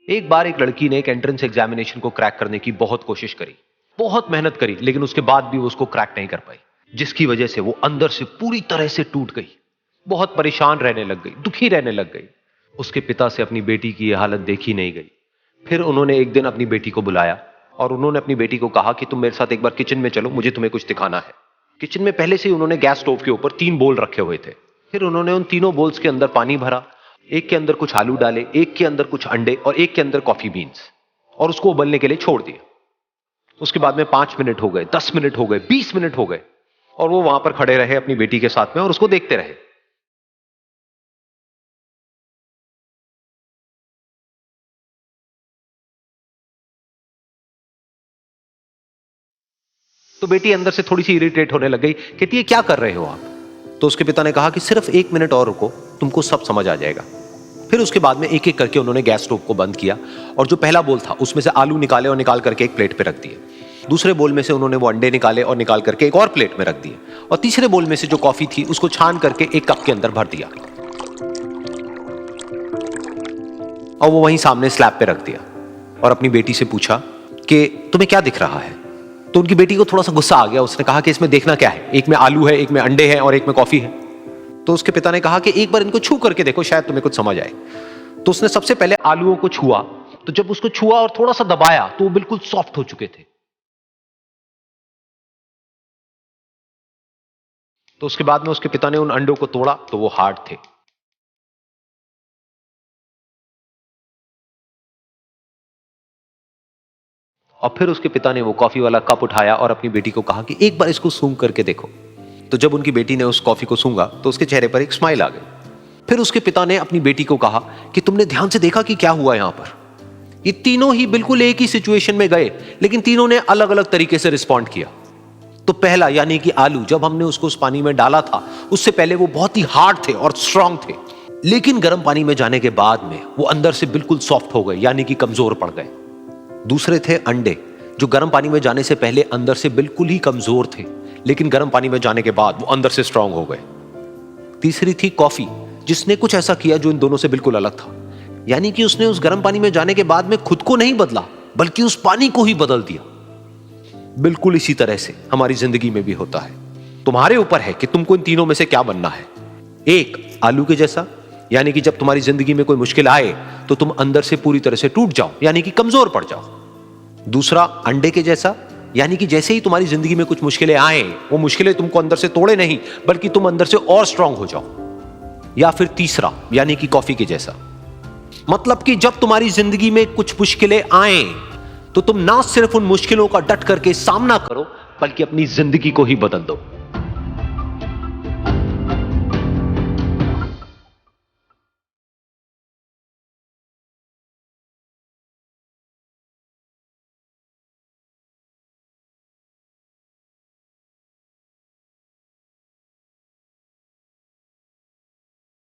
एक बार एक लड़की ने एक एंट्रेंस एग्जामिनेशन को क्रैक करने की बहुत कोशिश करी, बहुत मेहनत करी, लेकिन उसके बाद भी वो उसको क्रैक नहीं कर पाई, जिसकी वजह से वो अंदर से पूरी तरह से टूट गई, बहुत परेशान रहने लग गई, दुखी रहने लग गई। उसके पिता से अपनी बेटी की यह हालत देखी नहीं गई। फिर उन्होंने एक दिन अपनी बेटी को बुलाया और उन्होंने अपनी बेटी को कहा कि तुम मेरे साथ एक बार किचन में चलो, मुझे तुम्हें कुछ दिखाना है। किचन में पहले से ही उन्होंने गैस स्टोव के ऊपर 3 बोल रखे हुए थे। फिर उन्होंने उन तीनों बोल्स के अंदर पानी भरा, एक के अंदर कुछ आलू डाले, एक के अंदर कुछ अंडे और एक के अंदर कॉफी बीन्स, और उसको उबलने के लिए छोड़ दिया। उसके बाद में 5 मिनट हो गए, 10 मिनट हो गए, 20 मिनट हो गए, और वो वहां पर खड़े रहे अपनी बेटी के साथ में और उसको देखते रहे। तो बेटी अंदर से थोड़ी सी इरिटेट होने लग गई, कहती है क्या कर रहे हो आप? तो उसके पिता ने कहा कि सिर्फ 1 मिनट और रुको, तुमको सब समझ आ जाएगा। फिर उसके बाद में एक एक करके उन्होंने गैस स्टोव को बंद किया और जो पहला बोल था उसमें से आलू निकाले और निकाल करके एक प्लेट पे रख दिए। दूसरे बोल में से उन्होंने वो अंडे निकाले और निकाल करके एक और प्लेट में रख दिए, और तीसरे बोल में से जो कॉफी थी उसको छान करके एक कप के अंदर भर दिया और वो वहीं सामने स्लैब पे रख दिया और अपनी बेटी से पूछा कि तुम्हें क्या दिख रहा है? तो उनकी बेटी को थोड़ा सा गुस्सा आ गया। उसने कहा कि इसमें देखना क्या है, एक में आलू है, एक में अंडे हैं और एक में कॉफी है। तो उसके पिता ने कहा कि एक बार इनको छू करके देखो, शायद तुम्हें कुछ समझ आए। तो उसने सबसे पहले आलूओं को छुआ, तो जब उसको छुआ और थोड़ा सा दबाया तो वो बिल्कुल सॉफ्ट हो चुके थे। तो उसके बाद में उसके पिता ने उन अंडों को तोड़ा तो वो हार्ड थे। और फिर उसके पिता ने वो कॉफी वाला कप उठाया और अपनी बेटी को कहा कि एक बार इसको सूंघ करके देखो। तो जब उनकी बेटी ने उस कॉफी को सूंघा तो उसके चेहरे पर एक स्माइल आ गई। फिर उसके पिता ने अपनी बेटी को कहा कि तुमने ध्यान से देखा कि क्या हुआ यहां पर? ये तीनों ही बिल्कुल एक ही सिचुएशन में गए, लेकिन तीनों ने अलग अलग तरीके से रिस्पॉन्ड किया। तो पहला यानी कि आलू, जब हमने उसको उस पानी में डाला था उससे पहले वो बहुत ही हार्ड थे और स्ट्रांग थे, लेकिन गर्म पानी में जाने के बाद में वो अंदर से बिल्कुल सॉफ्ट हो गए, यानी कि कमजोर पड़ गए। दूसरे थे अंडे, जो गर्म पानी में जाने से पहले अंदर से बिल्कुल ही कमजोर थे, लेकिन गर्म पानी में जाने के बाद वो अंदर से स्ट्रांग हो गए। तीसरी थी कॉफी, जिसने कुछ ऐसा किया जो इन दोनों से बिल्कुल अलग था, यानी कि उसने उस गर्म पानी में जाने के बाद में खुद को नहीं बदला, बल्कि उस पानी को ही बदल दिया। बिल्कुल इसी तरह से हमारी जिंदगी में भी होता है। तुम्हारे ऊपर है कि तुमको इन तीनों में से क्या बनना है। एक, आलू के जैसा, यानी कि जब तुम्हारी जिंदगी में कोई मुश्किल आए तो तुम अंदर से पूरी तरह से टूट जाओ, यानी कि कमजोर पड़ जाओ। दूसरा, अंडे के जैसा, यानी कि जैसे ही तुम्हारी जिंदगी में कुछ मुश्किलें आए, वो मुश्किलें तुमको अंदर से तोड़े नहीं, बल्कि तुम अंदर से और स्ट्रांग हो जाओ। या फिर तीसरा, यानी कि कॉफी के जैसा, मतलब कि जब तुम्हारी जिंदगी में कुछ मुश्किलें आए तो तुम ना सिर्फ उन मुश्किलों का डट करके सामना करो, बल्कि अपनी जिंदगी को ही बदल दो।